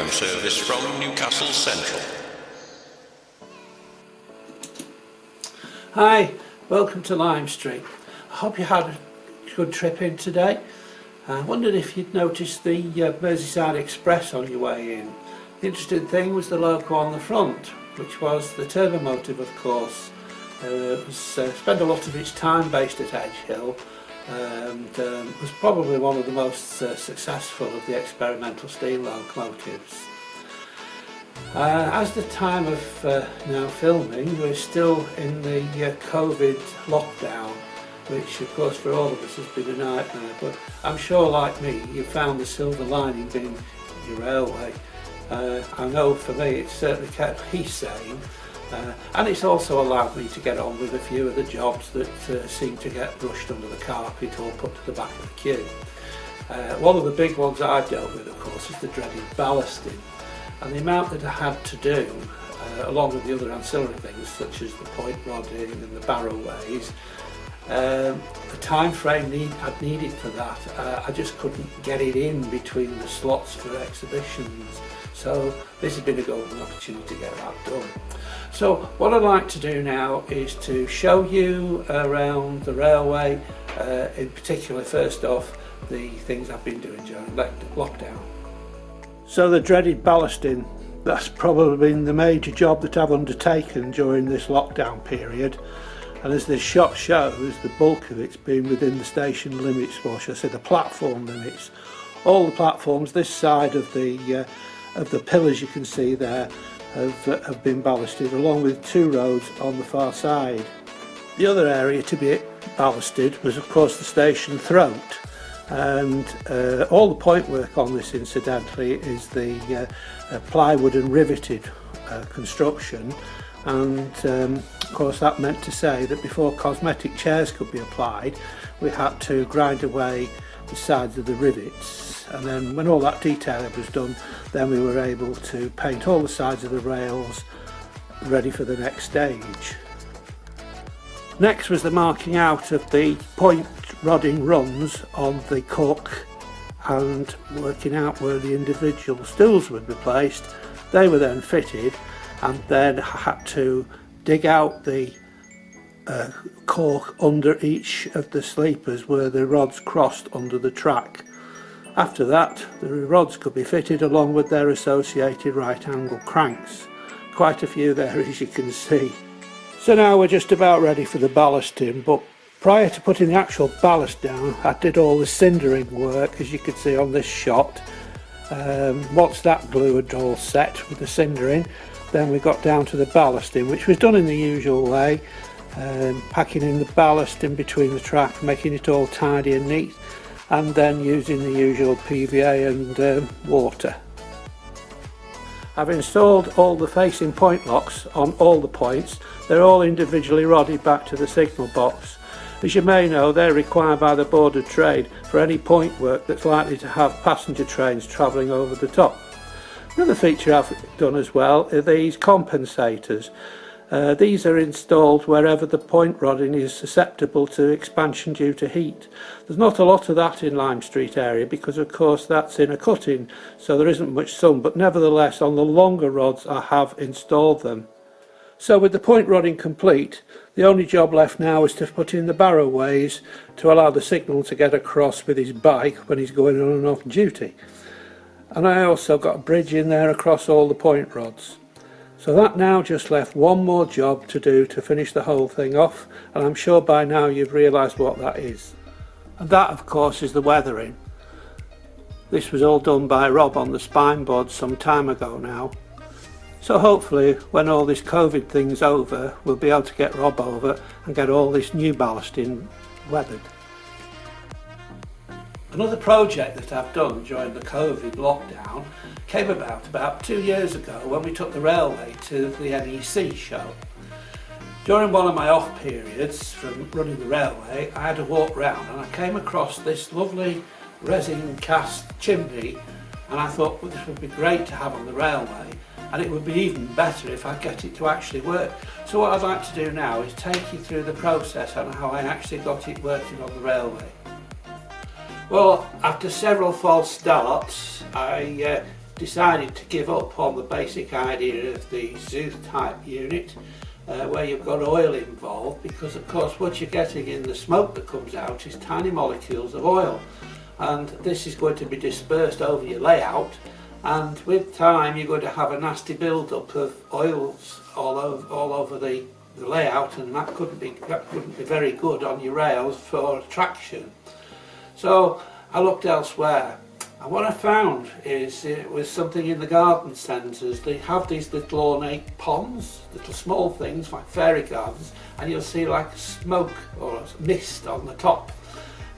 telephone service from Newcastle Central. Hi, welcome to Lime Street. I hope you had a good trip in today. I wondered if you'd noticed the Merseyside Express on your way in. The interesting thing was the logo on the front, which was the Turbomotive, of course. Spent a lot of its time based at Edge Hill and was probably one of the most successful of the experimental steam locomotives. As the time of now filming, we're still in the COVID lockdown, which of course for all of us has been a nightmare, but I'm sure like me you found the silver lining being your railway. I know for me it's certainly kept me sane, and it's also allowed me to get on with a few of the jobs that seem to get brushed under the carpet or put to the back of the queue. One of the big ones I've dealt with, of course, is the dreaded ballasting, and the amount that I had to do, along with the other ancillary things such as the point rodding and the barrowways, the time frame I'd needed for that, I just couldn't get it in between the slots for exhibitions. So this has been a golden opportunity to get that done. So what I'd like to do now is to show you around the railway, in particular first off the things I've been doing during lockdown. So the dreaded ballasting, that's probably been the major job that I've undertaken during this lockdown period. And as this shot shows, the bulk of it's been within the station limits, or should I say the platform limits. All the platforms this side of the pillars you can see there have been ballasted, along with two roads on the far side. The other area to be ballasted was of course the station throat, and all the point work on this incidentally is the plywood and riveted construction. And of course that meant to say that before cosmetic chairs could be applied, we had to grind away the sides of the rivets, and then when all that detailing was done, then we were able to paint all the sides of the rails ready for the next stage. Next was the marking out of the point rodding runs on the cook and working out where the individual stools would be placed. They were then fitted, and then I had to dig out the cork under each of the sleepers where the rods crossed under the track. After that, the rods could be fitted along with their associated right angle cranks. Quite a few there, as you can see. So now we're just about ready for the ballasting, but prior to putting the actual ballast down, I did all the cindering work, as you can see on this shot. Once that glue had all set with the cindering, then we got down to the ballasting, which was done in the usual way, packing in the ballast in between the track, making it all tidy and neat, and then using the usual PVA and water. I've installed all the facing point locks on all the points. They're all individually rodded back to the signal box. As you may know, they're required by the Board of Trade for any point work that's likely to have passenger trains travelling over the top. Another feature I've done as well are these compensators. These are installed wherever the point rodding is susceptible to expansion due to heat. There's not a lot of that in Lime Street area because of course that's in a cutting, so there isn't much sun, but nevertheless on the longer rods I have installed them. So with the point rodding complete, the only job left now is to put in the barrowways to allow the signal to get across with his bike when he's going on and off duty. And I also got a bridge in there across all the point rods. So that now just left one more job to do to finish the whole thing off, and I'm sure by now you've realised what that is. And that of course is the weathering. This was all done by Rob on the spine board some time ago now. So hopefully when all this COVID thing's over, we'll be able to get Rob over and get all this new ballasting weathered. Another project that I've done during the COVID lockdown came about 2 years ago when we took the railway to the NEC show. During one of my off periods from running the railway, I had to walk round and I came across this lovely resin cast chimney, and I thought, well, this would be great to have on the railway, and it would be even better if I get it to actually work. So what I'd like to do now is take you through the process on how I actually got it working on the railway. Well, after several false starts, I decided to give up on the basic idea of the Zoo type unit where you've got oil involved, because of course what you're getting in the smoke that comes out is tiny molecules of oil, and this is going to be dispersed over your layout, and with time you're going to have a nasty build-up of oils all over the layout, and that couldn't be very good on your rails for traction. So I looked elsewhere, and what I found is it was something in the garden centres. They have these little ornate ponds, little small things like fairy gardens, and you'll see like smoke or mist on the top.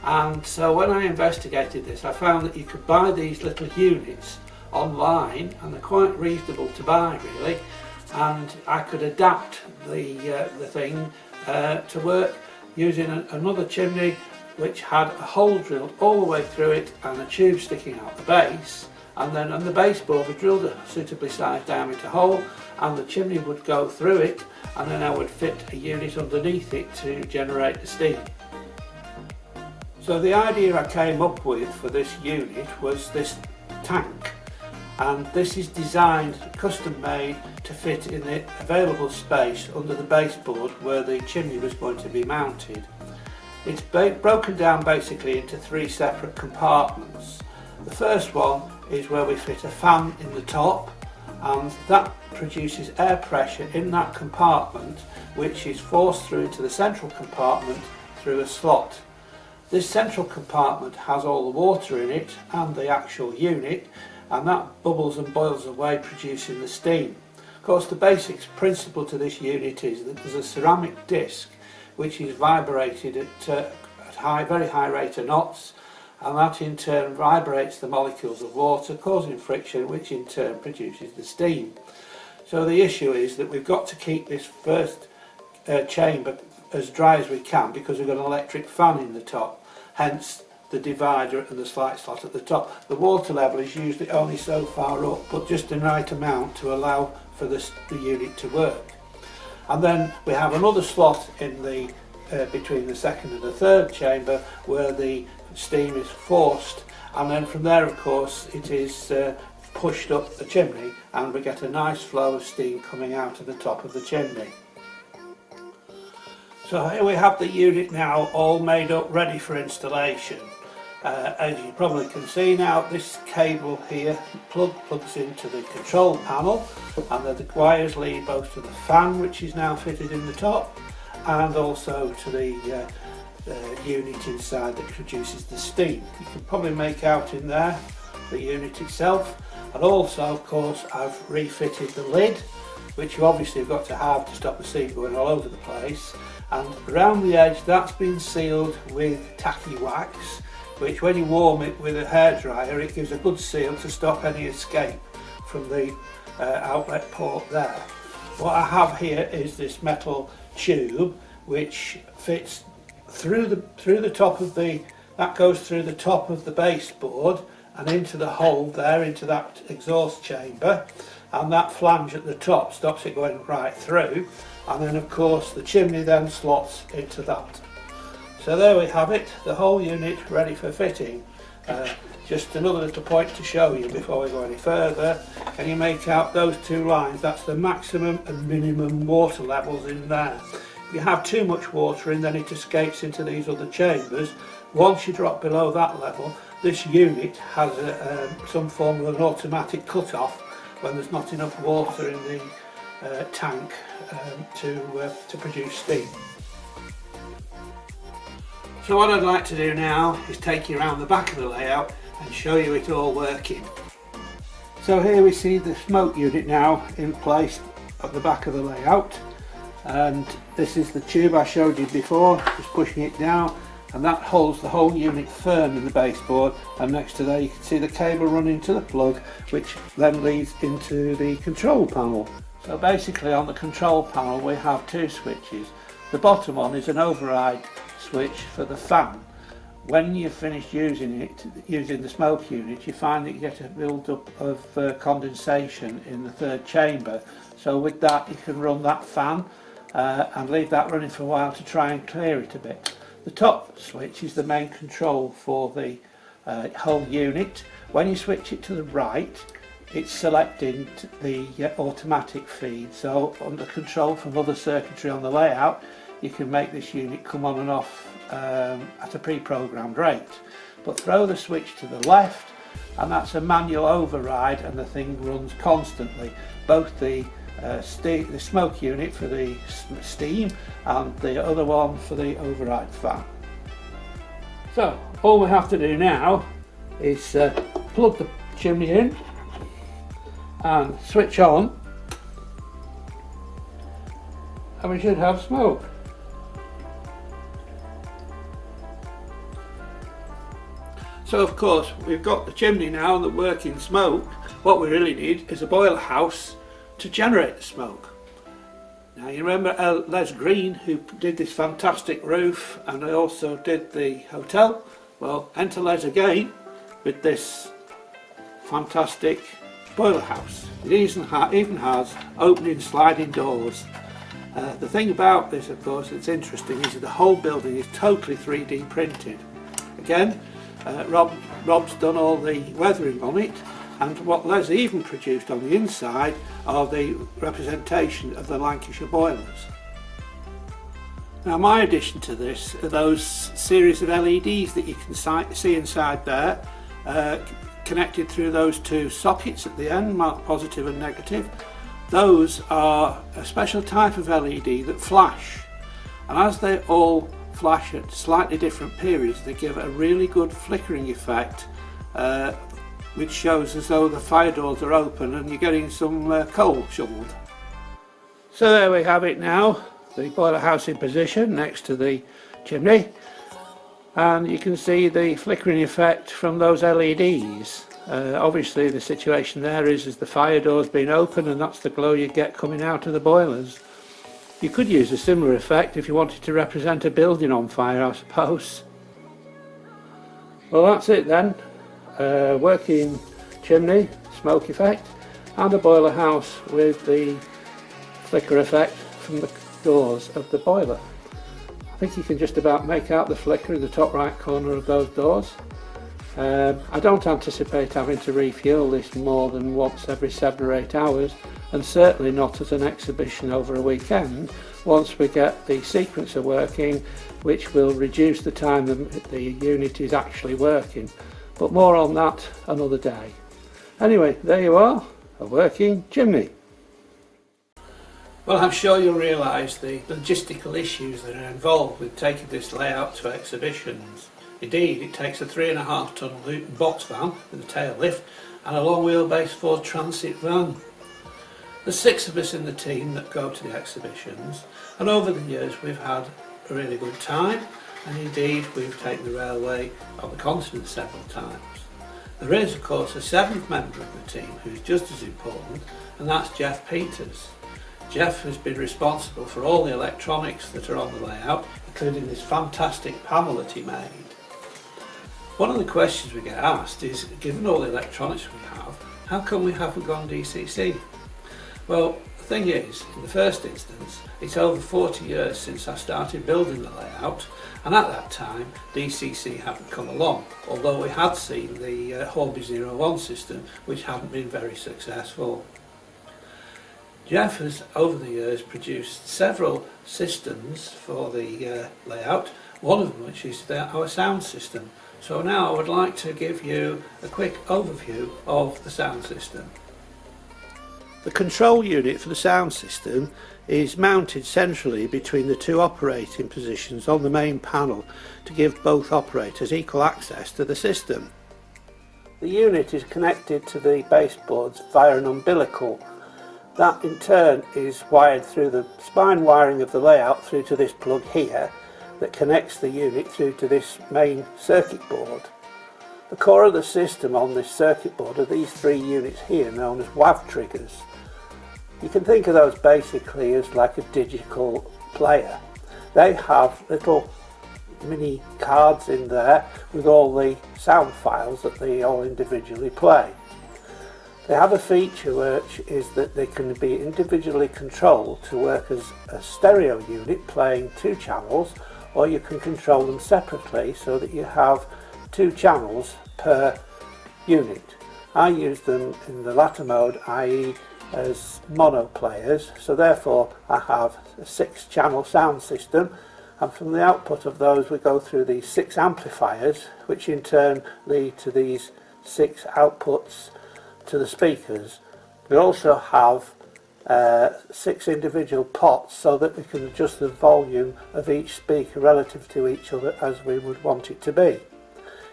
And so when I investigated this, I found that you could buy these little units online, and they're quite reasonable to buy really, and I could adapt the thing to work using another chimney which had a hole drilled all the way through it and a tube sticking out the base, and then on the baseboard we drilled a suitably sized diameter hole, and the chimney would go through it, and then I would fit a unit underneath it to generate the steam. So the idea I came up with for this unit was this tank, and this is designed, custom made, to fit in the available space under the baseboard where the chimney was going to be mounted. It's broken down basically into three separate compartments. The first one is where we fit a fan in the top, and that produces air pressure in that compartment, which is forced through into the central compartment through a slot. This central compartment has all the water in it and the actual unit, and that bubbles and boils away, producing the steam. Of course, the basic principle to this unit is that there's a ceramic disc which is vibrated at very high rate of knots, and that in turn vibrates the molecules of water, causing friction, which in turn produces the steam. So the issue is that we've got to keep this first chamber as dry as we can, because we've got an electric fan in the top, hence the divider and the slight slot at the top. The water level is usually only so far up, but just the right amount to allow for the unit to work. And then we have another slot in the between the second and the third chamber where the steam is forced, and then from there of course it is pushed up the chimney, and we get a nice flow of steam coming out of the top of the chimney. So here we have the unit now all made up, ready for installation. As you probably can see now, this cable here plugs into the control panel, and the wires lead both to the fan, which is now fitted in the top, and also to the unit inside that produces the steam. You can probably make out in there the unit itself, and also of course I've refitted the lid, which you obviously have got to have to stop the steam going all over the place, and around the edge that's been sealed with tacky wax, which when you warm it with a hairdryer it gives a good seal to stop any escape from the outlet port there. What I have here is this metal tube which fits through the top of that goes through the top of the baseboard and into the hole there, into that exhaust chamber, and that flange at the top stops it going right through, and then of course the chimney then slots into that. So there we have it, the whole unit ready for fitting. Just another little point to show you before we go any further. Can you make out those two lines? That's the maximum and minimum water levels in there. If you have too much water in, then it escapes into these other chambers. Once you drop below that level, this unit has some form of an automatic cut-off when there's not enough water in the tank to produce steam. So what I'd like to do now is take you around the back of the layout and show you it all working. So here we see the smoke unit now in place at the back of the layout, and this is the tube I showed you before, just pushing it down, and that holds the whole unit firm in the baseboard, and next to there you can see the cable running to the plug, which then leads into the control panel. So basically on the control panel we have two switches. The bottom one is an override switch for the fan. When you've finished using the smoke unit, you find that you get a build-up of condensation in the third chamber. So with that you can run that fan and leave that running for a while to try and clear it a bit. The top switch is the main control for the whole unit. When you switch it to the right, it's selecting the automatic feed, so under control from other circuitry on the layout you can make this unit come on and off at a pre-programmed rate. But throw the switch to the left and that's a manual override, and the thing runs constantly, both the smoke unit for the steam and the other one for the override fan. So all we have to do now is plug the chimney in and switch on, and we should have smoke. So of course we've got the chimney now and the working smoke. What we really need is a boiler house to generate the smoke. Now you remember Les Green, who did this fantastic roof, and I also did the hotel. Well, enter Les again with this fantastic boiler house. It even has opening sliding doors. The thing about this, of course, that's interesting is that the whole building is totally 3D printed. Again, Rob's done all the weathering on it, and what Les even produced on the inside are the representation of the Lancashire boilers. Now my addition to this are those series of LEDs that you can see inside there, connected through those two sockets at the end, marked positive and negative. Those are a special type of LED that flash, and as they all flash at slightly different periods, they give a really good flickering effect, which shows as though the fire doors are open and you're getting some coal shoveled. So there we have it now, the boiler house in position next to the chimney, and you can see the flickering effect from those LEDs. Obviously the situation there is the fire doors being open, and that's the glow you get coming out of the boilers. You could use a similar effect if you wanted to represent a building on fire, I suppose. Well, that's it then. Working chimney, smoke effect, and a boiler house with the flicker effect from the doors of the boiler. I think you can just about make out the flicker in the top right corner of those doors. I don't anticipate having to refuel this more than once every 7 or 8 hours, and certainly not as an exhibition over a weekend, once we get the sequencer working, which will reduce the time the unit is actually working. But more on that another day. Anyway, there you are, a working chimney. Well, I'm sure you'll realise the logistical issues that are involved with taking this layout to exhibitions. Indeed, it takes a 3.5 ton Luton box van with a tail lift and a long wheelbase Ford Transit van. There's 6 of us in the team that go to the exhibitions, and over the years we've had a really good time, and indeed we've taken the railway on the continent several times. There is of course a 7th member of the team who's just as important, and that's Jeff Peters. Jeff has been responsible for all the electronics that are on the layout, including this fantastic panel that he made. One of the questions we get asked is, given all the electronics we have, how come we haven't gone DCC? Well, the thing is, in the first instance, it's over 40 years since I started building the layout, and at that time DCC hadn't come along, although we had seen the Hornby 01 system, which hadn't been very successful. Jeff has over the years produced several systems for the layout, one of which is our sound system. So now I would like to give you a quick overview of the sound system. The control unit for the sound system is mounted centrally between the 2 operating positions on the main panel to give both operators equal access to the system. The unit is connected to the baseboards via an umbilical. That in turn is wired through the spine wiring of the layout through to this plug here that connects the unit through to this main circuit board. The core of the system on this circuit board are these 3 units here known as WAV triggers. You can think of those basically as like a digital player. They have little mini cards in there with all the sound files that they all individually play. They have a feature which is that they can be individually controlled to work as a stereo unit playing 2 channels, or you can control them separately so that you have 2 channels per unit. I use them in the latter mode, i.e. as mono players, so therefore I have a 6-channel sound system, and from the output of those we go through these 6 amplifiers, which in turn lead to these 6 outputs to the speakers. We also have 6 individual pots so that we can adjust the volume of each speaker relative to each other as we would want it to be.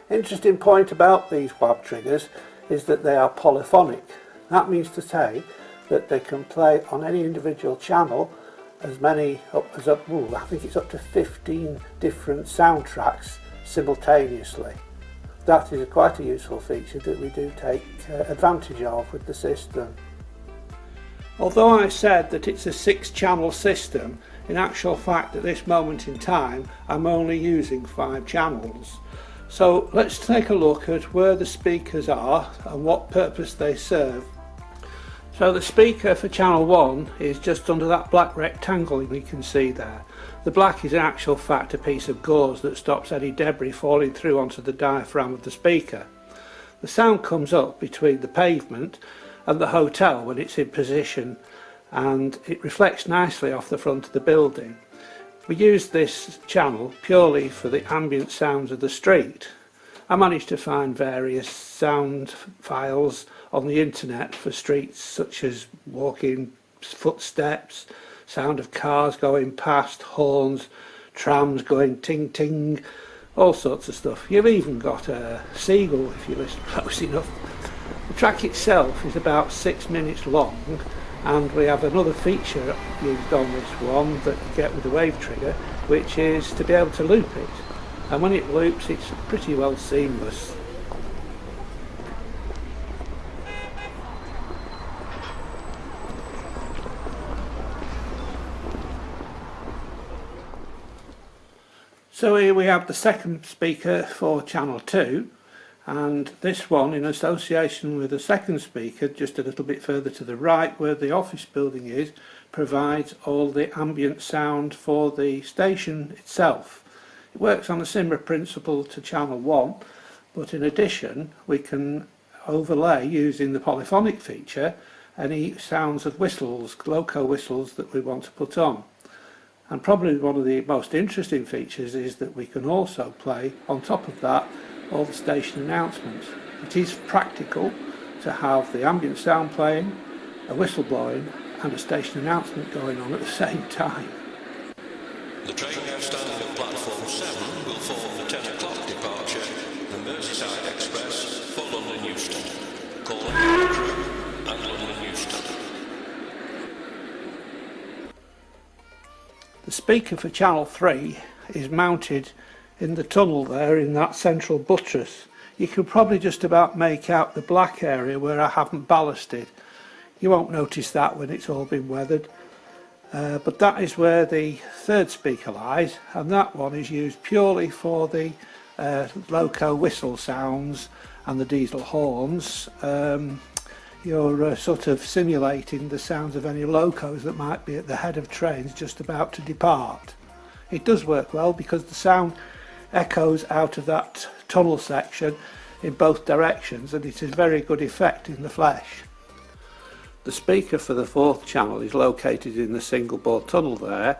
Interesting point about these WAV triggers is that they are polyphonic. That means to say that they can play on any individual channel as many as I think it's up to 15 different soundtracks simultaneously. That is quite a useful feature that we do take advantage of with the system. Although I said that it's a 6-channel system, in actual fact at this moment in time I'm only using 5 channels. So let's take a look at where the speakers are and what purpose they serve. So the speaker for channel 1 is just under that black rectangle we can see there. The black is in actual fact a piece of gauze that stops any debris falling through onto the diaphragm of the speaker. The sound comes up between the pavement and the hotel when it's in position, and it reflects nicely off the front of the building. We use this channel purely for the ambient sounds of the street. I managed to find various sound files on the internet for streets such as walking footsteps, sound of cars going past, horns, trams going ting ting, all sorts of stuff. You've even got a seagull if you listen close enough. The track itself is about 6 minutes long, and we have another feature used on this one that you get with the wave trigger, which is to be able to loop it, and when it loops it's pretty well seamless. So here we have the second speaker for channel 2, and this one in association with the second speaker just a little bit further to the right where the office building is provides all the ambient sound for the station itself. It works on a similar principle to channel 1, but in addition we can overlay using the polyphonic feature any sounds of whistles, loco whistles that we want to put on. And probably one of the most interesting features is that we can also play on top of that all the station announcements. It is practical to have the ambient sound playing, a whistle blowing and a station announcement going on at the same time. The train now standing at platform 7 will form the 10 o'clock departure, the Merseyside Express for London Euston. Calling all crew and London Euston. The speaker for channel 3 is mounted in the tunnel there in that central buttress. You can probably just about make out the black area where I haven't ballasted. You won't notice that when it's all been weathered, but that is where the third speaker lies, and that one is used purely for the loco whistle sounds and the diesel horns. You're sort of simulating the sounds of any locos that might be at the head of trains just about to depart. It does work well because the sound echoes out of that tunnel section in both directions, and it is very good effect in the flesh. The speaker for the 4th channel is located in the single board tunnel there,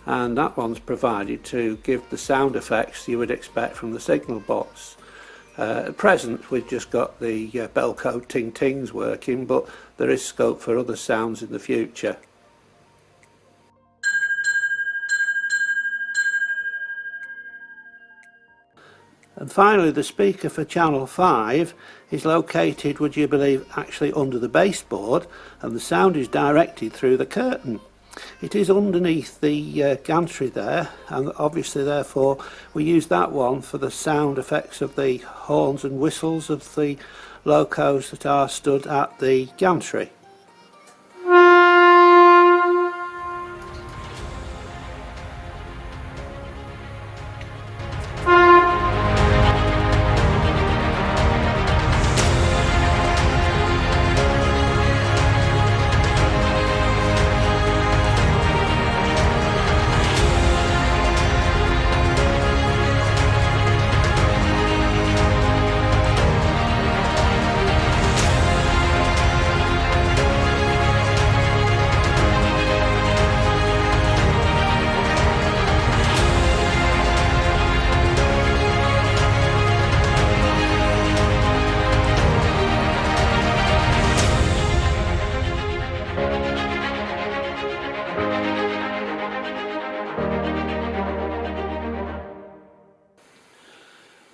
and that one's provided to give the sound effects you would expect from the signal box. At present we've just got the bell code ting tings working, but there is scope for other sounds in the future. And finally, the speaker for channel 5 is located, would you believe, actually under the baseboard, and the sound is directed through the curtain. It is underneath the gantry there, and obviously therefore we use that one for the sound effects of the horns and whistles of the locos that are stood at the gantry.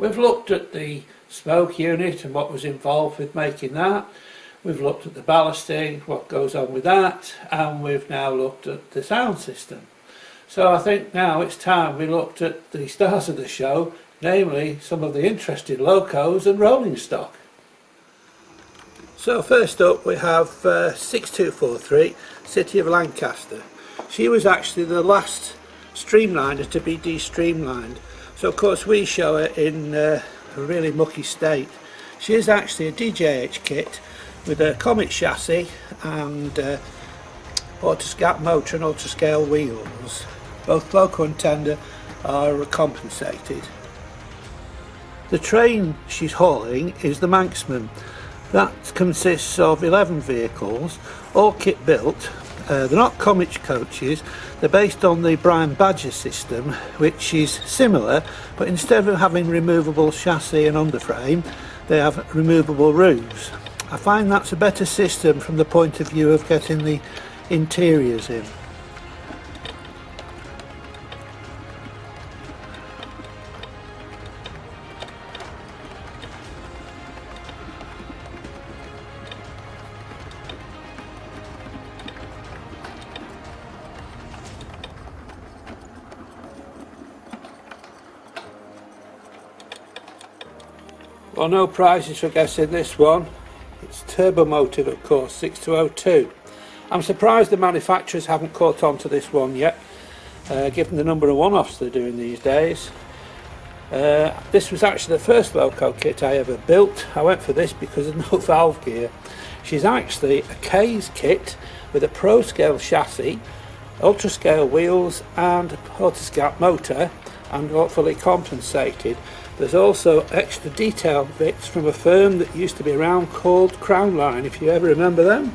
We've looked at the smoke unit and what was involved with making that. We've looked at the ballasting, what goes on with that, and we've now looked at the sound system. So I think now it's time we looked at the stars of the show, namely some of the interesting locos and rolling stock. So first up we have 6243 City of Lancaster. She was actually the last streamliner to be de-streamlined. So of course we show her in a really mucky state. She is actually a DJH kit with a Comet chassis and autoscat motor and ultra-scale wheels. Both loco and tender are compensated. The train she's hauling is the Manxman. That consists of 11 vehicles, all kit built. They're not Comet coaches, they're based on the Brian Badger system, which is similar, but instead of having removable chassis and underframe, they have removable roofs. I find that's a better system from the point of view of getting the interiors in. Well, no prizes for guessing this one. It's turbo motive, of course, 6202. I'm surprised the manufacturers haven't caught on to this one yet, given the number of one-offs they're doing these days. This was actually the first loco kit I ever built. I went for this because of no valve gear. She's actually a K's kit with a pro scale chassis, ultra scale wheels and autoscat motor, and all fully compensated. There's also extra detail bits from a firm that used to be around called Crown Line, if you ever remember them.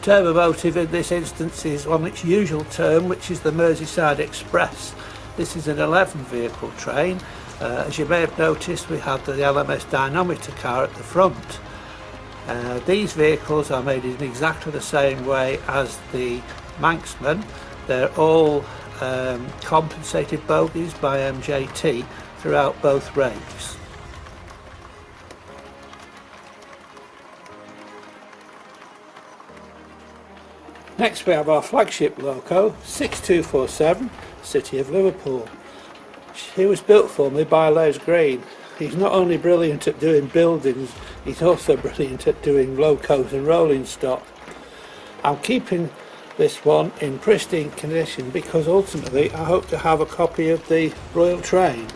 Turbo motive in this instance is on its usual term, which is the Merseyside Express. This is an 11 vehicle train. As you may have noticed, we have the LMS dynamometer car at the front. These vehicles are made in exactly the same way as the Manxman. They're all compensated bogies by MJT throughout both rakes. Next we have our flagship loco, 6247 City of Liverpool. She was built for me by Les Green. He's not only brilliant at doing buildings, he's also brilliant at doing locos and rolling stock. I'm keeping this one in pristine condition because ultimately I hope to have a copy of the Royal Train.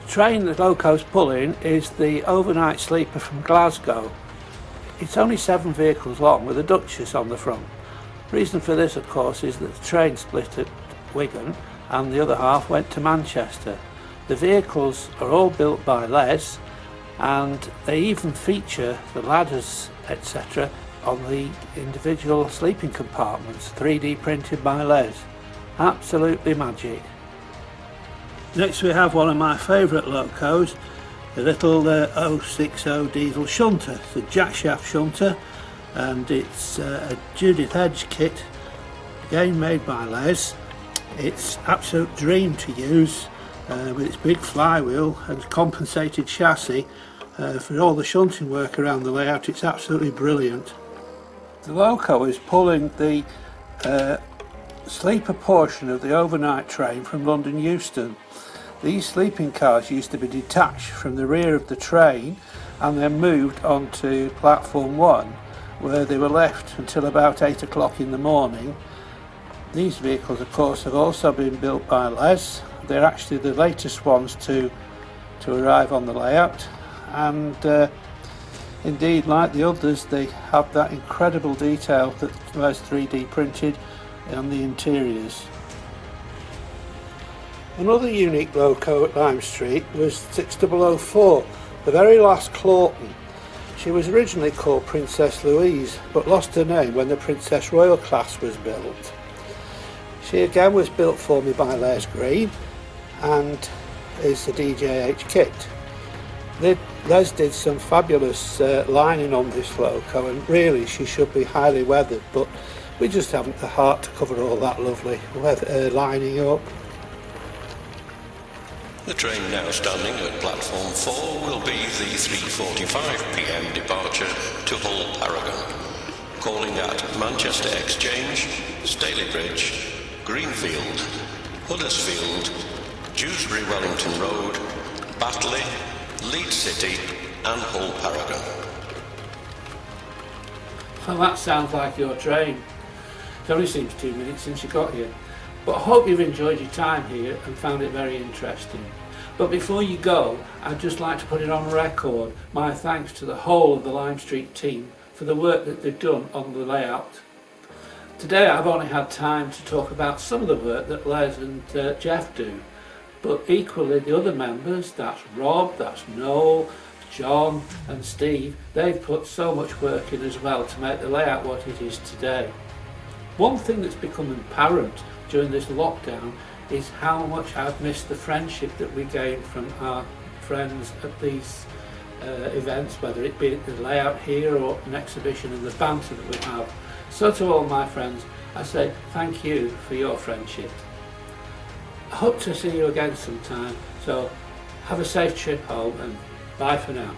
The train the loco's pulling is the overnight sleeper from Glasgow. It's only 7 vehicles long with a Duchess on the front. The reason for this, of course, is that the train split at Wigan and the other half went to Manchester. The vehicles are all built by Les, and they even feature the ladders, etc. on the individual sleeping compartments, 3D printed by Les. Absolutely magic. Next we have one of my favourite locos, the little 060 diesel shunter. It's a jackshaft shunter and it's a Judith Edge kit, again made by Les. It's absolute dream to use with its big flywheel and compensated chassis. For all the shunting work around the layout, it's absolutely brilliant. The loco is pulling the sleeper portion of the overnight train from London Euston. These sleeping cars used to be detached from the rear of the train and then moved onto platform 1, where they were left until about 8 o'clock in the morning. These vehicles, of course, have also been built by Les. They're actually the latest ones to arrive on the layout, and indeed, like the others, they have that incredible detail that was 3D printed on the interiors. Another unique loco at Lime Street was 6004, the very last Clawton. She was originally called Princess Louise, but lost her name when the Princess Royal class was built. She again was built for me by Les Green and is a DJH kit. Les did some fabulous lining on this loco, and really she should be highly weathered, but we just haven't the heart to cover all that lovely lining up. The train now standing at platform 4 will be the 3:45 p.m. departure to Hull Paragon, calling at Manchester Exchange, Stalybridge, Greenfield, Huddersfield, Dewsbury Wellington Road, Batley, Leeds City and Hull Paragon. Well, that sounds like your train. It only seems 2 minutes since you got here. But I hope you've enjoyed your time here and found it very interesting. But before you go, I'd just like to put it on record my thanks to the whole of the Lime Street team for the work that they've done on the layout. Today I've only had time to talk about some of the work that Les and Jeff do, but equally the other members, that's Rob, that's Noel, John and Steve, they've put so much work in as well to make the layout what it is today. One thing that's become apparent during this lockdown is how much I've missed the friendship that we gained from our friends at these events, whether it be the layout here or an exhibition, and the banter that we have. So to all my friends, I say thank you for your friendship. I hope to see you again sometime, so have a safe trip home and bye for now.